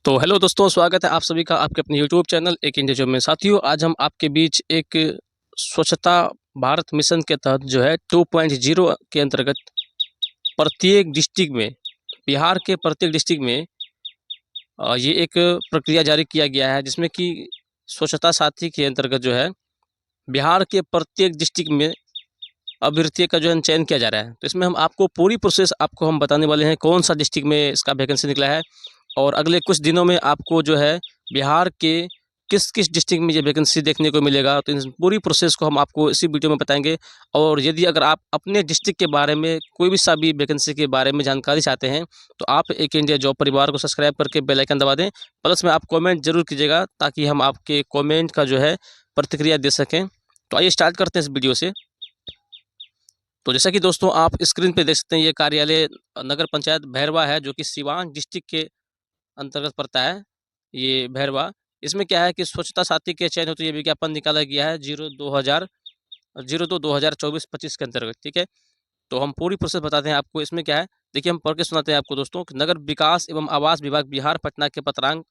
तो हेलो दोस्तों, स्वागत है आप सभी का आपके अपने यूट्यूब चैनल एक इंडिया जॉब में। साथियों, आज हम आपके बीच एक स्वच्छता भारत मिशन के तहत जो है 2.0 के अंतर्गत प्रत्येक डिस्ट्रिक्ट में, बिहार के प्रत्येक डिस्ट्रिक्ट में ये एक प्रक्रिया जारी किया गया है, जिसमें कि स्वच्छता साथी के अंतर्गत जो है बिहार के प्रत्येक डिस्ट्रिक्ट में अभ्यर्थी का जो है चयन किया जा रहा है। तो इसमें हम आपको पूरी प्रोसेस आपको हम बताने वाले हैं, कौन सा डिस्ट्रिक्ट में इसका वैकेंसी निकला है और अगले कुछ दिनों में आपको जो है बिहार के किस किस डिस्ट्रिक्ट में ये वैकेंसी देखने को मिलेगा। तो इस पूरी प्रोसेस को हम आपको इसी वीडियो में बताएंगे। और यदि अगर आप अपने डिस्ट्रिक्ट के बारे में कोई भी सा भी वैकेंसी के बारे में जानकारी चाहते हैं, तो आप एक इंडिया जॉब परिवार को सब्सक्राइब करके बेल आइकन दबा दें। प्लस में आप कॉमेंट जरूर कीजिएगा, ताकि हम आपके कॉमेंट का जो है प्रतिक्रिया दे सकें। तो आइए स्टार्ट करते हैं इस वीडियो से। तो जैसा कि दोस्तों आप स्क्रीन पे देख सकते हैं, ये कार्यालय नगर पंचायत भैरवा है, जो कि सिवान डिस्ट्रिक्ट के अंतर्गत पड़ता है। ये भैरवा, इसमें क्या है कि स्वच्छता साथी के चयन हेतु ये विज्ञापन निकाला गया है 02/2024-25 के अंतर्गत। ठीक है, तो हम पूरी प्रोसेस बताते हैं आपको। इसमें क्या है, देखिए हम पढ़ के सुनाते हैं आपको दोस्तों। नगर विकास एवं आवास विभाग बिहार पटना के पत्रांक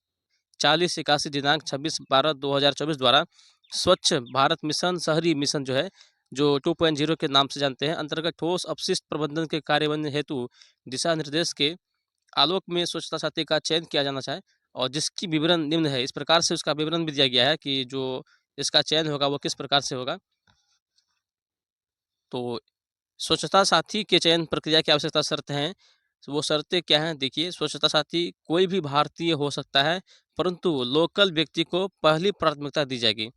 4081 दिनांक 26/12/2024 द्वारा स्वच्छ भारत मिशन शहरी मिशन जो है, जो 2.0 के नाम से जानते हैं, अंतर्गत ठोस अपशिष्ट प्रबंधन के कार्यान्वयन हेतु दिशा निर्देश के आलोक में स्वच्छता साथी का चयन किया जाना चाहिए। और जिसकी विवरण निम्न है, इस प्रकार से उसका विवरण भी दिया गया है कि जो इसका चयन होगा वो किस प्रकार से होगा। तो स्वच्छता साथी के चयन प्रक्रिया की आवश्यकता शर्त हैं। वो शर्तें क्या हैं, देखिए। स्वच्छता साथी कोई भी भारतीय हो सकता है, परंतु लोकल व्यक्ति को पहली प्राथमिकता दी जाएगी।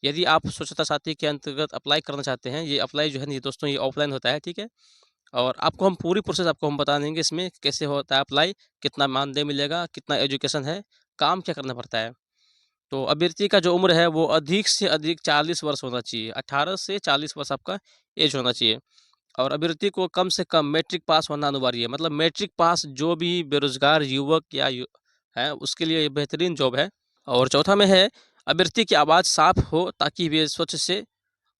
यदि आप स्वच्छता साथी के अंतर्गत अप्लाई करना चाहते हैं, ये अप्लाई जो है ये दोस्तों ये ऑफलाइन होता है। ठीक है, और आपको हम पूरी प्रोसेस आपको हम बता देंगे इसमें कैसे होता है अप्लाई, कितना मानदेय मिलेगा, कितना एजुकेशन है, काम क्या करना पड़ता है। तो अभ्यर्थी का जो उम्र है वो अधिक से अधिक 40 वर्ष होना चाहिए। 18 से 40 वर्ष आपका एज होना चाहिए। और अभ्यर्थी को कम से कम मैट्रिक पास होना अनिवार्य है। मतलब मैट्रिक पास जो भी बेरोजगार युवक या है, उसके लिए ये बेहतरीन जॉब है। और चौथा में है, अभ्यर्थी की आवाज़ साफ हो, ताकि वे स्वच्छ से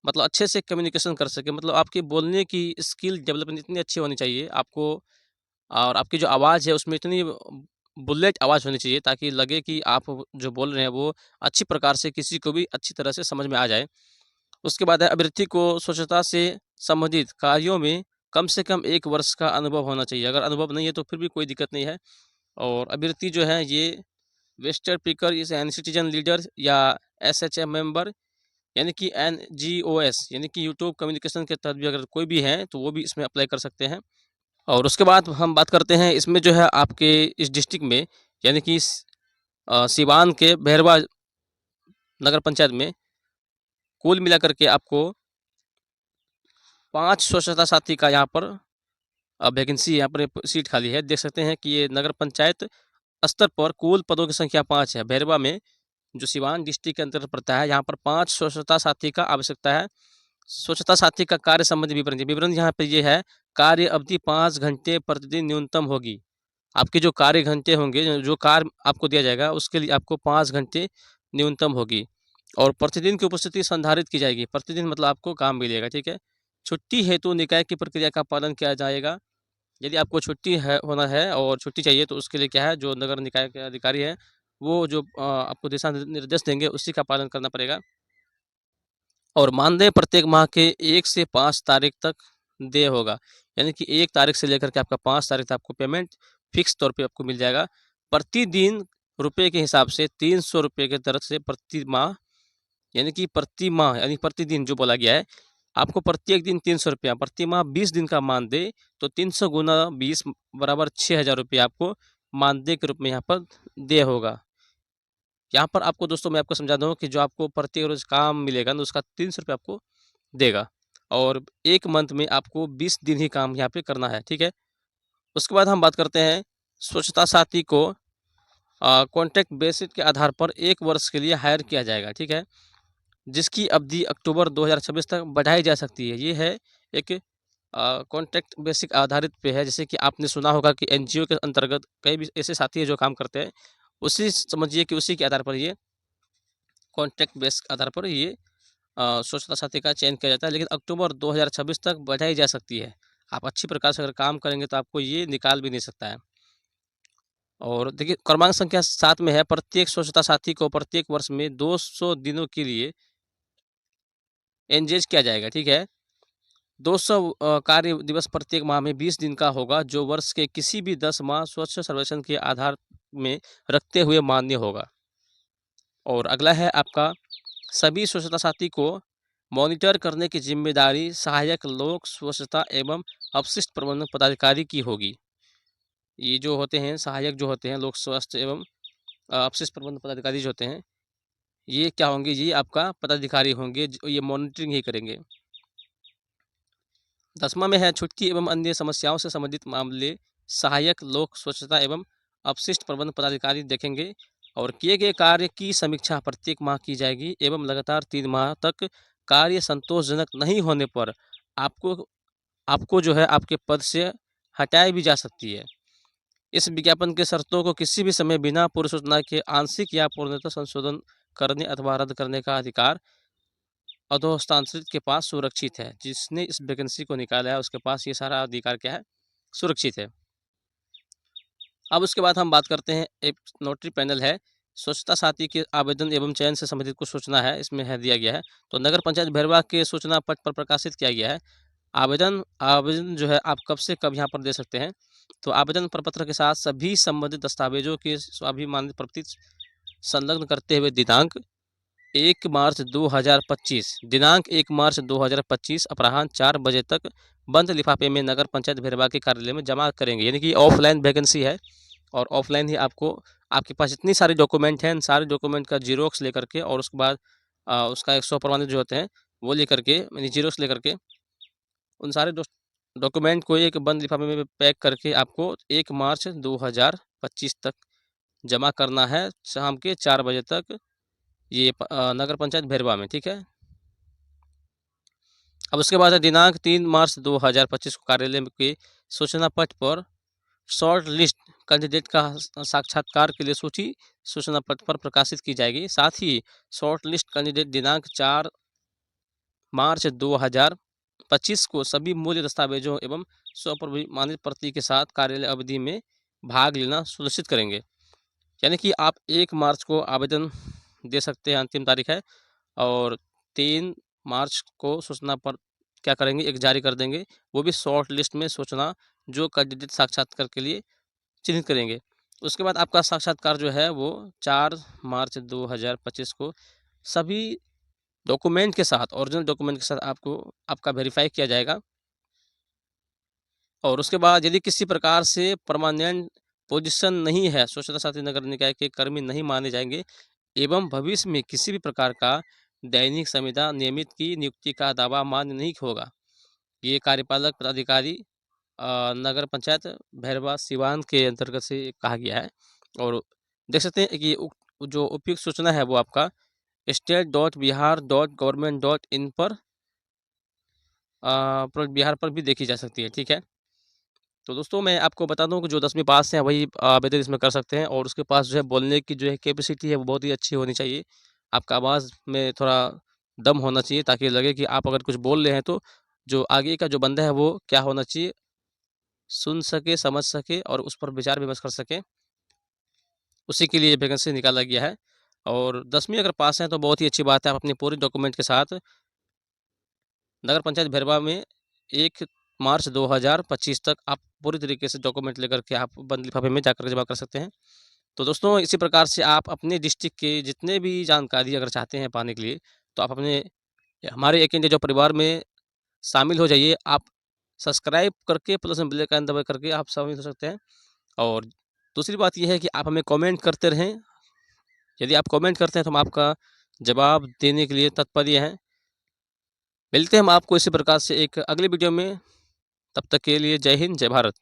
मतलब अच्छे से कम्युनिकेशन कर सके। मतलब आपकी बोलने की स्किल डेवलपमेंट इतनी अच्छी होनी चाहिए आपको, और आपकी जो आवाज़ है उसमें इतनी बुलेट आवाज़ होनी चाहिए, ताकि लगे कि आप जो बोल रहे हैं वो अच्छी प्रकार से किसी को भी अच्छी तरह से समझ में आ जाए। उसके बाद है, अभ्यर्थी को स्वच्छता से संबंधित कार्यों में कम से कम 1 वर्ष का अनुभव होना चाहिए। अगर अनुभव नहीं है तो फिर भी कोई दिक्कत नहीं है। और अभ्यर्थी जो है ये वेस्टर स्पीकर इस एन सिटीजन लीडर या एसएचएम मेंबर, यानी कि एनजीओएस, यानी कि यूट्यूब कम्युनिकेशन के तहत भी अगर कोई भी है तो वो भी इसमें अप्लाई कर सकते हैं। और उसके बाद हम बात करते हैं इसमें जो है आपके इस डिस्ट्रिक्ट में, यानी कि सिवान के भैरवा नगर पंचायत में कुल मिलाकर के आपको 5 स्वच्छता साथी का यहाँ पर वैकेंसी, यहाँ पर सीट खाली है। देख सकते हैं कि ये नगर पंचायत स्तर पर कुल पदों की संख्या 5 है। भैरवा में, जो सिवान डिस्ट्रिक्ट के अंतर्गत पड़ता है, यहाँ पर 5 स्वच्छता साथी का आवश्यकता है। स्वच्छता साथी का कार्य संबंधी विवरण यहाँ पे ये है। कार्य अवधि 5 घंटे प्रतिदिन न्यूनतम होगी। आपके जो कार्य घंटे होंगे, जो कार्य आपको दिया जाएगा उसके लिए आपको 5 घंटे न्यूनतम होगी। और प्रतिदिन की उपस्थिति संधारित की जाएगी। प्रतिदिन मतलब आपको काम मिलेगा। ठीक है, छुट्टी हेतु निकाय की प्रक्रिया का पालन किया जाएगा। यदि आपको छुट्टी है होना है और छुट्टी चाहिए, तो उसके लिए क्या है, जो नगर निकाय के अधिकारी हैं वो जो आपको दिशा निर्देश देंगे उसी का पालन करना पड़ेगा। और मानदेय प्रत्येक माह के 1 से 5 तारीख तक देय होगा। यानी कि 1 तारीख से लेकर के आपका 5 तारीख तक आपको पेमेंट फिक्स तौर पे आपको मिल जाएगा। प्रतिदिन रुपए के हिसाब से 300 रुपये की दर से प्रति माह, यानी कि प्रति माह यानी प्रतिदिन जो बोला गया है, आपको प्रत्येक दिन 300 रुपया, प्रति माह 20 दिन का मानदेय, तो 300 गुना 20 बराबर 6000 रुपये आपको मानदेय के रूप में यहाँ पर देय होगा। यहाँ पर आपको दोस्तों मैं आपको समझा दूँ कि जो आपको प्रति रोज़ काम मिलेगा ना, उसका 300 रुपये आपको देगा। और 1 मंथ में आपको 20 दिन ही काम यहाँ पे करना है। ठीक है, उसके बाद हम बात करते हैं स्वच्छता साथी को कॉन्ट्रैक्ट बेसिस के आधार पर 1 वर्ष के लिए हायर किया जाएगा। ठीक है, जिसकी अवधि अक्टूबर 2026 तक बढ़ाई जा सकती है। ये है एक कॉन्ट्रैक्ट बेसिक आधारित पे है। जैसे कि आपने सुना होगा कि एनजीओ के अंतर्गत कई भी ऐसे साथी हैं जो काम करते हैं, उसी समझिए कि उसी के आधार पर ये कॉन्ट्रैक्ट बेस के आधार पर ये स्वच्छता साथी का चयन किया जाता है। लेकिन अक्टूबर 2026 तक बढ़ाई जा सकती है। आप अच्छी प्रकार से अगर काम करेंगे तो आपको ये निकाल भी नहीं सकता है। और देखिए क्रमांक संख्या 7 में है, प्रत्येक स्वच्छता साथी को प्रत्येक वर्ष में 200 दिनों के लिए एंगेज किया जाएगा, ठीक है। 200 कार्य दिवस प्रत्येक माह में 20 दिन का होगा, जो वर्ष के किसी भी 10 माह स्वच्छ सर्वेक्षण के आधार में रखते हुए मान्य होगा। और अगला है आपका, सभी स्वच्छता साथी को मॉनिटर करने की जिम्मेदारी सहायक लोक स्वच्छता एवं अपशिष्ट प्रबंधन पदाधिकारी की होगी। ये जो होते हैं सहायक, जो होते हैं लोक स्वास्थ्य एवं अपशिष्ट प्रबंधन पदाधिकारी जो होते हैं, ये क्या होंगे, ये आपका पदाधिकारी होंगे, जो ये मॉनिटरिंग ही करेंगे। 10वां में है, छुट्टी एवं अन्य समस्याओं से संबंधित मामले सहायक लोक स्वच्छता एवं अपशिष्ट प्रबंधन पदाधिकारी देखेंगे। और किए गए कार्य की समीक्षा प्रत्येक माह की जाएगी एवं लगातार 3 माह तक कार्य संतोषजनक नहीं होने पर आपको आपको जो है आपके पद से हटाई भी जा सकती है। इस विज्ञापन के शर्तों को किसी भी समय बिना पूर्व सूचना के आंशिक या पूर्णतः संशोधन करने अथवा रद्द करने का अधिकार अधोहस्तांतरित के पास सुरक्षित है। जिसने इस वैकेंसी को निकाला है उसके पास ये सारा अधिकार क्या है, सुरक्षित है। अब उसके बाद हम बात करते हैं, एक नोटरी पैनल है, स्वच्छता साथी के आवेदन एवं चयन से संबंधित कुछ सूचना है, इसमें है दिया गया है। तो नगर पंचायत भैरवा के सूचना पट पर प्रकाशित किया गया है। आवेदन आवेदन जो है आप कब से कब यहाँ पर दे सकते हैं। तो आवेदन प्रपत्र के साथ सभी संबंधित दस्तावेजों के स्वाभिमानित प्रति संलग्न करते हुए दिनांक 1 मार्च 2025 दिनांक 1 मार्च 2025 अपराह्न 4 बजे तक बंद लिफाफे में नगर पंचायत भैरवा के कार्यालय में जमा करेंगे। यानी कि ऑफलाइन वैकेंसी है और ऑफलाइन ही आपको, आपके पास जितनी सारी डॉक्यूमेंट हैं, सारे डॉक्यूमेंट का जीरोक्स लेकर के और उसके बाद उसका 100 प्रमाणित जो होते हैं वो लेकर के, यानी जीरोक्स लेकर के उन सारे डॉक्यूमेंट को एक बंद लिफाफे में पैक करके आपको 1 मार्च 2025 तक जमा करना है, शाम के 4 बजे तक, ये नगर पंचायत भैरवा में, ठीक है। अब उसके बाद है दिनांक 3 मार्च 2025 को कार्यालय के सूचना पट पर शॉर्ट लिस्ट कैंडिडेट का साक्षात्कार के लिए सूची सूचना पट पर प्रकाशित की जाएगी। साथ ही शॉर्ट लिस्ट कैंडिडेट दिनांक 4 मार्च 2025 को सभी मूल्य दस्तावेजों एवं स्वप्रमाणित प्रति के साथ कार्यालय अवधि में भाग लेना सुनिश्चित करेंगे। यानी कि आप 1 मार्च को आवेदन दे सकते हैं, अंतिम तारीख है। और 3 मार्च को सूचना पर क्या करेंगे, एक जारी कर देंगे, वो भी शॉर्ट लिस्ट में सूचना जो कैंडिडेट साक्षात्कार के लिए चिन्हित करेंगे। उसके बाद आपका साक्षात्कार जो है वो 4 मार्च 2025 को सभी डॉक्यूमेंट के साथ, ओरिजिनल डॉक्यूमेंट के साथ आपको आपका वेरीफाई किया जाएगा। और उसके बाद यदि किसी प्रकार से परमानेंट पोजीशन नहीं है, स्वच्छता साथी नगर निकाय के कर्मी नहीं माने जाएंगे एवं भविष्य में किसी भी प्रकार का दैनिक संविदा नियमित की नियुक्ति का दावा मान्य नहीं होगा। ये कार्यपालक पदाधिकारी नगर पंचायत भैरवा सिवान के अंतर्गत से कहा गया है। और देख सकते हैं कि जो उपयुक्त सूचना है वो आपका state.bihar.government.in पर बिहार पर भी देखी जा सकती है, ठीक है। तो दोस्तों मैं आपको बता दूं कि जो 10वीं पास हैं वही आवेदन इसमें कर सकते हैं और उसके पास जो है बोलने की जो है कैपेसिटी है वो बहुत ही अच्छी होनी चाहिए। आपका आवाज़ में थोड़ा दम होना चाहिए ताकि लगे कि आप अगर कुछ बोल रहे हैं तो जो आगे का जो बंदा है वो क्या होना चाहिए, सुन सके, समझ सके और उस पर विचार विमर्श कर सके। उसी के लिए वैकेंसी निकाला गया है। और 10वीं अगर पास हैं तो बहुत ही अच्छी बात है। आप अपनी पूरी डॉक्यूमेंट के साथ नगर पंचायत भैरवा में 1 मार्च 2025 तक आप पूरी तरीके से डॉक्यूमेंट लेकर के आप बंद लिफाफे में जाकर जमा कर सकते हैं। तो दोस्तों इसी प्रकार से आप अपने डिस्ट्रिक्ट के जितने भी जानकारी अगर चाहते हैं पाने के लिए तो आप अपने हमारे एक इंडिया जो परिवार में शामिल हो जाइए। आप सब्सक्राइब करके प्लस में बेल आइकन दबा करके आप शामिल हो सकते हैं। और दूसरी बात ये है कि आप हमें कमेंट करते रहें। यदि आप कमेंट करते हैं तो हम आपका जवाब देने के लिए तत्पर हैं। मिलते हैं हम आपको इसी प्रकार से एक अगले वीडियो में। तब तक के लिए जय हिंद, जय भारत।